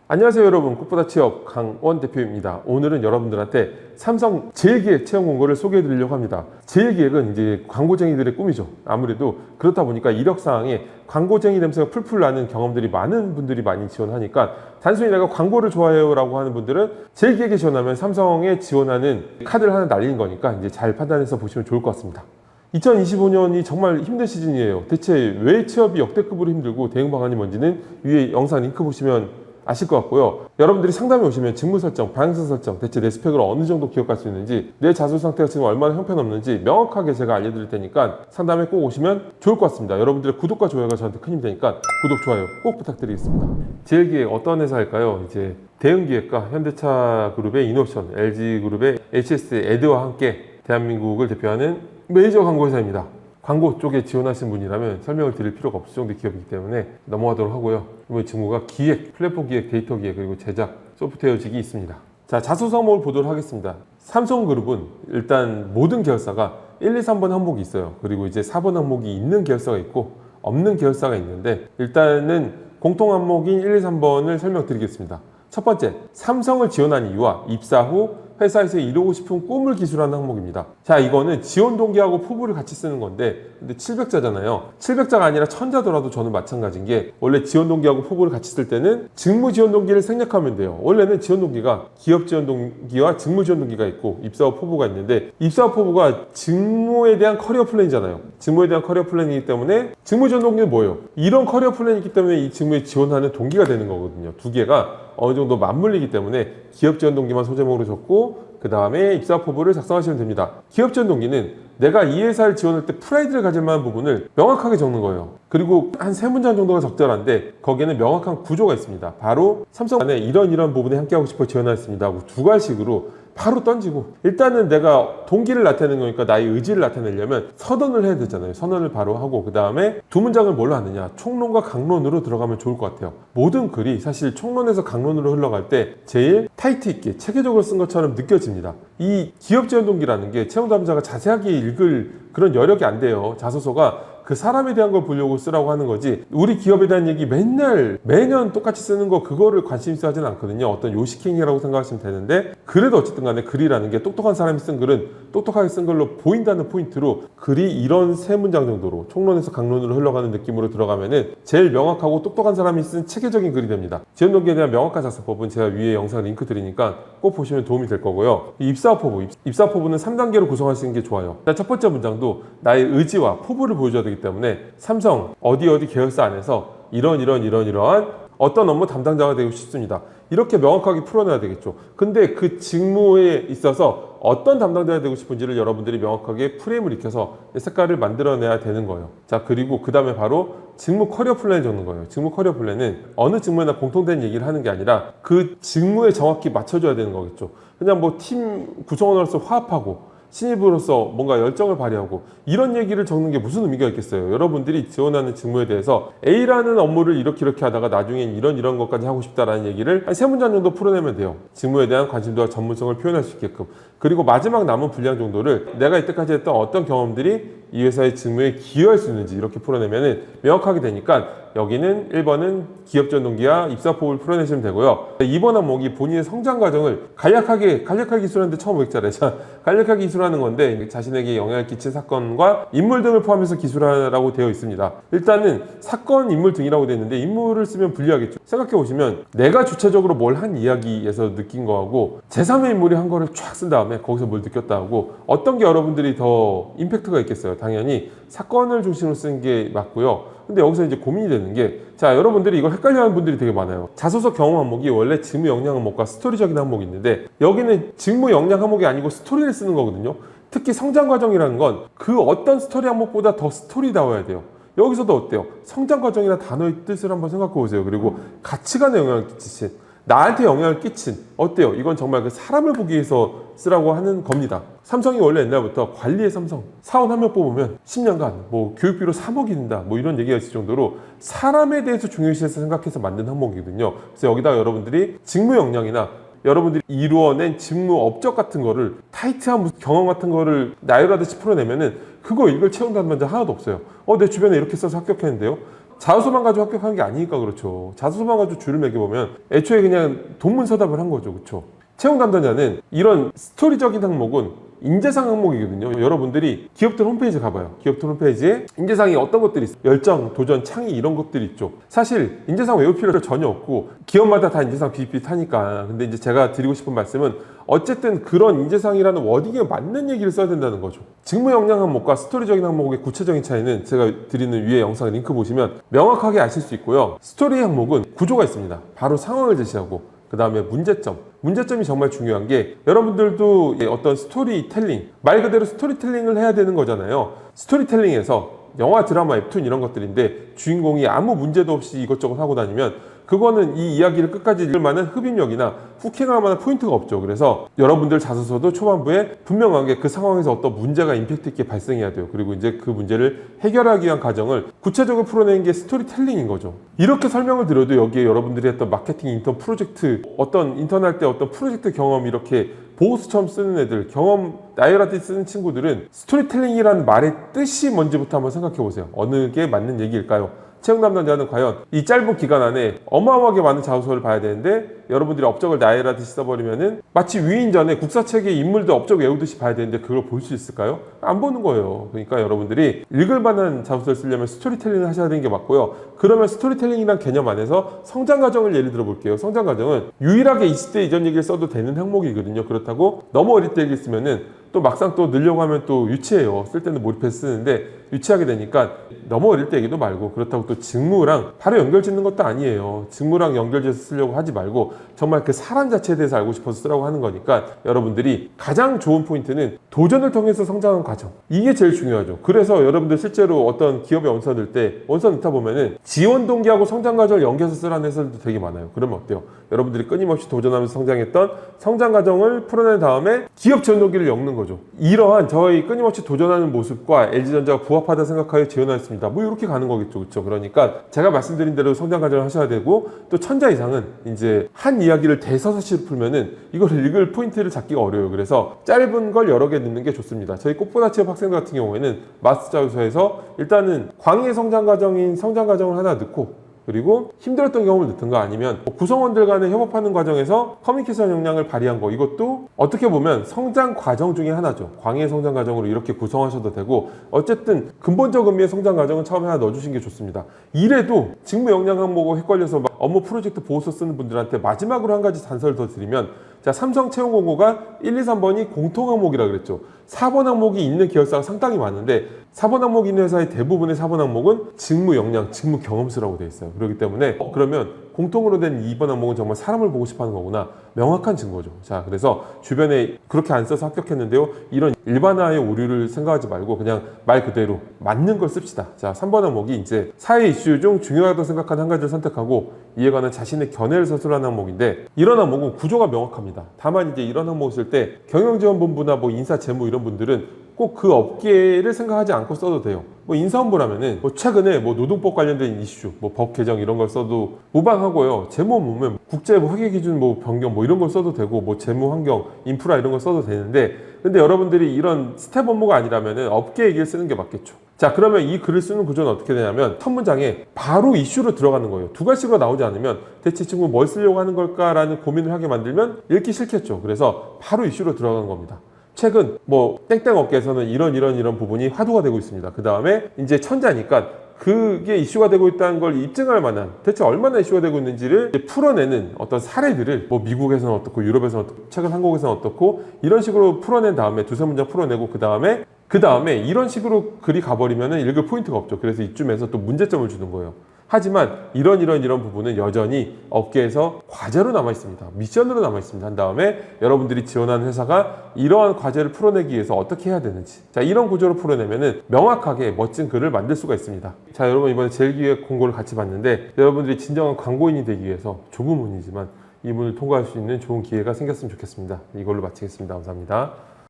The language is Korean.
안녕하세요 여러분, 꽃보다 취업 강원 대표입니다. 오늘은 여러분들한테 삼성 제일기획 채용 공고를 소개해 드리려고 합니다. 제일기획은 이제 광고쟁이들의 꿈이죠. 아무래도 그렇다 보니까 이력사항에 광고쟁이 냄새가 풀풀 나는 경험들이 많은 분들이 많이 지원하니까, 단순히 내가 광고를 좋아해요 라고 하는 분들은 제일기획에 지원하면 삼성에 지원하는 카드를 하나 날리는 거니까 이제 잘 판단해서 보시면 좋을 것 같습니다. 2025년이 정말 힘든 시즌이에요. 대체 왜 취업이 역대급으로 힘들고 대응 방안이 뭔지는 위에 영상 링크 보시면 아실 것 같고요. 여러분들이 상담에 오시면 직무 설정, 방향성 설정, 대체 내 스펙을 어느 정도 기억할 수 있는지, 내 자수 상태가 지금 얼마나 형편없는지 명확하게 제가 알려드릴 테니까 상담에 꼭 오시면 좋을 것 같습니다. 여러분들의 구독과 좋아요가 저한테 큰 힘이 되니까 구독, 좋아요 꼭 부탁드리겠습니다. 제일기획 어떤 회사일까요? 이제 대응기획과 현대차 그룹의 이노션, LG그룹의 HS 에드와 함께 대한민국을 대표하는 메이저 광고회사입니다. 광고 쪽에 지원하신 분이라면 설명을 드릴 필요가 없을 정도의 기업이기 때문에 넘어가도록 하고요. 이번 직무가 기획, 플랫폼 기획, 데이터 기획, 그리고 제작, 소프트웨어직이 있습니다. 자, 자소 항목을 보도록 하겠습니다. 삼성그룹은 일단 모든 계열사가 1, 2, 3번 항목이 있어요. 그리고 이제 4번 항목이 있는 계열사가 있고 없는 계열사가 있는데, 일단은 공통 항목인 1, 2, 3번을 설명드리겠습니다. 첫 번째, 삼성을 지원한 이유와 입사 후 회사에서 이루고 싶은 꿈을 기술하는 항목입니다. 자, 이거는 지원 동기하고 포부를 같이 쓰는 건데, 근데 700자잖아요. 700자가 아니라 1000자더라도 저는 마찬가지인 게, 원래 지원 동기하고 포부를 같이 쓸 때는 직무 지원 동기를 생략하면 돼요. 원래는 지원 동기가 기업 지원 동기와 직무 지원 동기가 있고 입사 후 포부가 있는데, 입사 후 포부가 직무에 대한 커리어 플랜이잖아요. 직무에 대한 커리어 플랜이기 때문에 직무 지원 동기는 뭐예요? 이런 커리어 플랜이 있기 때문에 이 직무에 지원하는 동기가 되는 거거든요. 두 개가 어느 정도 맞물리기 때문에 기업 지원 동기만 소제목으로 적고, 그 다음에 입사 포부를 작성하시면 됩니다. 기업 지원 동기는 내가 이 회사를 지원할 때 프라이드를 가질 만한 부분을 명확하게 적는 거예요. 그리고 한 3문장 정도가 적절한데, 거기에는 명확한 구조가 있습니다. 바로 삼성 안에 이런 부분에 함께하고 싶어 지원하였습니다 하고 두 갈식으로 바로 던지고, 일단은 내가 동기를 나타내는 거니까 나의 의지를 나타내려면 선언을 해야 되잖아요. 선언을 바로 하고, 그 다음에 두 문장을 뭘로 하느냐, 총론과 강론으로 들어가면 좋을 것 같아요. 모든 글이 사실 총론에서 강론으로 흘러갈 때 제일 타이트 있게 체계적으로 쓴 것처럼 느껴집니다. 이 기업 지원 동기라는 게 채용 담당자가 자세하게 읽을 그런 여력이 안 돼요. 자소서가 그 사람에 대한 걸 보려고 쓰라고 하는 거지, 우리 기업에 대한 얘기 매년 똑같이 쓰는 거, 그거를 관심 있어 하진 않거든요. 어떤 요식행위라고 생각하시면 되는데, 그래도 어쨌든 간에 글이라는 게 똑똑한 사람이 쓴 글은 똑똑하게 쓴 걸로 보인다는 포인트로 글이 이런 3문장 정도로 총론에서 강론으로 흘러가는 느낌으로 들어가면은 제일 명확하고 똑똑한 사람이 쓴 체계적인 글이 됩니다. 지원 동기에 대한 명확한 작성법은 제가 위에 영상 링크 드리니까 꼭 보시면 도움이 될 거고요. 입사 포부는 3단계로 구성하시는 게 좋아요. 첫 번째 문장도 나의 의지와 포부를 보여줘야 되기 때문에, 삼성 어디 계열사 안에서 이러한 어떤 업무 담당자가 되고 싶습니다, 이렇게 명확하게 풀어내야 되겠죠. 근데 그 직무에 있어서 어떤 담당자가 되고 싶은지를 여러분들이 명확하게 프레임을 익혀서 색깔을 만들어내야 되는 거예요. 자, 그리고 그 다음에 바로 직무 커리어 플랜을 적는 거예요. 직무 커리어 플랜은 어느 직무에나 공통된 얘기를 하는 게 아니라 그 직무에 정확히 맞춰줘야 되는 거겠죠. 그냥 뭐 팀 구성원으로서 화합하고 신입으로서 뭔가 열정을 발휘하고 이런 얘기를 적는 게 무슨 의미가 있겠어요. 여러분들이 지원하는 직무에 대해서 A라는 업무를 이렇게 하다가 나중엔 이런 것까지 하고 싶다라는 얘기를 한 3문장 정도 풀어내면 돼요. 직무에 대한 관심도와 전문성을 표현할 수 있게끔. 그리고 마지막 남은 분량 정도를 내가 이때까지 했던 어떤 경험들이 이 회사의 직무에 기여할 수 있는지 이렇게 풀어내면 명확하게 되니까, 여기는 1번은 기업 지원 동기와 입사 포부를 풀어내시면 되고요. 2번 항목이 본인의 성장 과정을 간략하게 기술하는데 1500자래. 간략하게 기술하는 건데, 자신에게 영향을 끼친 사건과 인물 등을 포함해서 기술하라고 되어 있습니다. 일단은 사건, 인물 등이라고 되어 있는데, 인물을 쓰면 불리하겠죠. 생각해 보시면 내가 주체적으로 뭘 한 이야기에서 느낀 거하고 제3의 인물이 한 거를 쫙 쓴 다음에 거기서 뭘 느꼈다 하고, 어떤 게 여러분들이 더 임팩트가 있겠어요? 당연히 사건을 중심으로 쓰는 게 맞고요. 근데 여기서 이제 고민이 되는 게, 자, 여러분들이 이걸 헷갈려하는 분들이 되게 많아요. 자소서 경험 항목이 원래 직무 역량 항목과 스토리적인 항목이 있는데, 여기는 직무 역량 항목이 아니고 스토리를 쓰는 거거든요. 특히 성장 과정이라는 건 그 어떤 스토리 항목보다 더 스토리다워야 돼요. 여기서도 어때요? 성장 과정이나 단어의 뜻을 한번 생각해 보세요. 그리고 가치관에 영향을 끼치신, 나한테 영향을 끼친, 어때요? 이건 정말 그 사람을 보기 위해서 쓰라고 하는 겁니다. 삼성이 원래 옛날부터 관리의 삼성, 사원 한 명 뽑으면 10년간 뭐 교육비로 3억이 든다, 뭐 이런 얘기가 있을 정도로 사람에 대해서 중요시해서 생각해서 만든 항목이거든요. 그래서 여기다가 여러분들이 직무 역량이나 여러분들이 이루어낸 직무 업적 같은 거를, 타이트한 경험 같은 거를 나열하듯이 풀어내면은 그거 이걸 채용 담당자 하나도 없어요. 내 주변에 이렇게 써서 합격했는데요. 자소서만 가지고 합격한 게 아니니까 그렇죠. 자소서만 가지고 줄을 매겨보면 애초에 그냥 동문서답을 한 거죠. 그렇죠. 채용 담당자는 이런 스토리적인 항목은 인재상 항목이거든요. 여러분들이 기업들 홈페이지 가봐요. 기업들 홈페이지에 인재상이 어떤 것들이 있어요. 열정, 도전, 창의 이런 것들이 있죠. 사실 인재상 외울 필요 전혀 없고 기업마다 다 인재상 비슷비슷하니까. 근데 이제 제가 드리고 싶은 말씀은 어쨌든 그런 인재상이라는 워딩에 맞는 얘기를 써야 된다는 거죠. 직무 역량 항목과 스토리적인 항목의 구체적인 차이는 제가 드리는 위에 영상 링크 보시면 명확하게 아실 수 있고요. 스토리 항목은 구조가 있습니다. 바로 상황을 제시하고 그 다음에 문제점이 정말 중요한 게 여러분들도 어떤 스토리텔링, 말 그대로 스토리텔링을 해야 되는 거잖아요. 스토리텔링에서 영화, 드라마, 웹툰 이런 것들인데 주인공이 아무 문제도 없이 이것저것 하고 다니면 그거는 이 이야기를 끝까지 읽을 만한 흡입력이나 후킹할 만한 포인트가 없죠. 그래서 여러분들 자소서도 초반부에 분명하게 그 상황에서 어떤 문제가 임팩트 있게 발생해야 돼요. 그리고 이제 그 문제를 해결하기 위한 과정을 구체적으로 풀어내는 게 스토리텔링인 거죠. 이렇게 설명을 드려도 여기에 여러분들이 했던 마케팅 인턴 프로젝트, 어떤 인턴 할 때 어떤 프로젝트 경험 이렇게 보고서처럼 쓰는 애들, 경험 나열할 쓰는 친구들은 스토리텔링이라는 말의 뜻이 뭔지부터 한번 생각해 보세요. 어느 게 맞는 얘기일까요? 채용 담당자는 과연 이 짧은 기간 안에 어마어마하게 많은 자소서를 봐야 되는데 여러분들이 업적을 나열하듯이 써버리면은 마치 위인전에 국사책의 인물들 업적 외우듯이 봐야 되는데 그걸 볼 수 있을까요? 안 보는 거예요. 그러니까 여러분들이 읽을 만한 자소서를 쓰려면 스토리텔링을 하셔야 되는 게 맞고요. 그러면 스토리텔링이란 개념 안에서 성장 과정을 예를 들어 볼게요. 성장 과정은 유일하게 20대 이전 얘기를 써도 되는 항목이거든요. 그렇다고 너무 어릴 때 얘기 쓰면은 또 막상 또 늘려고 하면 또 유치해요. 쓸 때는 몰입해서 쓰는데 유치하게 되니까 너무 어릴 때 얘기도 말고 그렇다고 또 직무랑 바로 연결 짓는 것도 아니에요. 직무랑 연결돼서 쓰려고 하지 말고 정말 그 사람 자체에 대해서 알고 싶어서 쓰라고 하는 거니까 여러분들이 가장 좋은 포인트는 도전을 통해서 성장한 과정. 이게 제일 중요하죠. 그래서 여러분들 실제로 어떤 기업에 원서 넣을 때 원서 넣다 보면은 지원 동기하고 성장 과정을 연결해서 쓰라는 해설도 되게 많아요. 그러면 어때요? 여러분들이 끊임없이 도전하면서 성장했던 성장 과정을 풀어낸 다음에 기업 지원 동기를 엮는 거죠. 이러한 저희 끊임없이 도전하는 모습과 LG전자가 부합하다 생각하여 지원하였습니다. 뭐 이렇게 가는 거겠죠. 그렇죠? 그러니까 제가 말씀드린 대로 성장 과정을 하셔야 되고 또 천자 이상은 이제 한 이야기를 대서사시로 풀면은 이걸 읽을 포인트를 잡기가 어려워요. 그래서 짧은 걸 여러 개 넣는 게 좋습니다. 저희 꽃보다 취업 학생들 같은 경우에는 마스터 자소서에서 일단은 광의의 성장 과정인 성장 과정을 하나 넣고 그리고 힘들었던 경험을 넣든가 아니면 구성원들 간에 협업하는 과정에서 커뮤니케이션 역량을 발휘한 거 이것도 어떻게 보면 성장 과정 중에 하나죠. 광의의 성장 과정으로 이렇게 구성하셔도 되고 어쨌든 근본적 의미의 성장 과정은 처음에 하나 넣어주신 게 좋습니다. 이래도 직무 역량 항목하고 헷갈려서 막 업무 프로젝트 보고서 쓰는 분들한테 마지막으로 한 가지 단서를 더 드리면 자, 삼성 채용 공고가 1, 2, 3번이 공통 항목이라 그랬죠. 4번 항목이 있는 계열사가 상당히 많은데 4번 항목이 있는 회사의 대부분의 4번 항목은 직무 역량, 직무 경험수라고 되어 있어요. 그렇기 때문에 그러면 공통으로 된 2번 항목은 정말 사람을 보고 싶어 하는 거구나. 명확한 증거죠. 자, 그래서 주변에 그렇게 안 써서 합격했는데요. 이런 일반화의 오류를 생각하지 말고 그냥 말 그대로 맞는 걸 씁시다. 자, 3번 항목이 이제 사회 이슈 중 중요하다고 생각하는 한 가지를 선택하고 이에 관한 자신의 견해를 서술하는 항목인데 이런 항목은 구조가 명확합니다. 다만 이제 이런 항목을 쓸 때 경영지원본부나 뭐 인사 재무 이런 분들은 꼭 그 업계를 생각하지 않고 써도 돼요. 뭐 인사본부라면은 뭐 최근에 뭐 노동법 관련된 이슈, 뭐 법 개정 이런 걸 써도 무방하고요. 재무 보면 국제 뭐 회계 기준 뭐 변경 뭐 이런 걸 써도 되고 뭐 재무 환경, 인프라 이런 걸 써도 되는데 근데 여러분들이 이런 스텝 업무가 아니라면은 업계 얘기를 쓰는 게 맞겠죠. 자, 그러면 이 글을 쓰는 구조는 어떻게 되냐면 첫 문장에 바로 이슈로 들어가는 거예요. 두 가지로 나오지 않으면 대체 이 친구 뭘 쓰려고 하는 걸까라는 고민을 하게 만들면 읽기 싫겠죠. 그래서 바로 이슈로 들어가는 겁니다. 최근 뭐 땡땡 업계에서는 이런 부분이 화두가 되고 있습니다. 그 다음에 이제 천자니까 그게 이슈가 되고 있다는 걸 입증할 만한 대체 얼마나 이슈가 되고 있는지를 풀어내는 어떤 사례들을 뭐 미국에서는 어떻고 유럽에서는 어떻고 최근 한국에서는 어떻고 이런 식으로 풀어낸 다음에 두세 문장 풀어내고 그 다음에 이런 식으로 글이 가버리면 읽을 포인트가 없죠. 그래서 이쯤에서 또 문제점을 주는 거예요. 하지만 이런 부분은 여전히 업계에서 과제로 남아 있습니다. 미션으로 남아 있습니다. 한 다음에 여러분들이 지원하는 회사가 이러한 과제를 풀어내기 위해서 어떻게 해야 되는지 자, 이런 구조로 풀어내면은 명확하게 멋진 글을 만들 수가 있습니다. 자, 여러분 이번에 제일기획 공고를 같이 봤는데 여러분들이 진정한 광고인이 되기 위해서 좁은 문이지만 이 문을 통과할 수 있는 좋은 기회가 생겼으면 좋겠습니다. 이걸로 마치겠습니다. 감사합니다.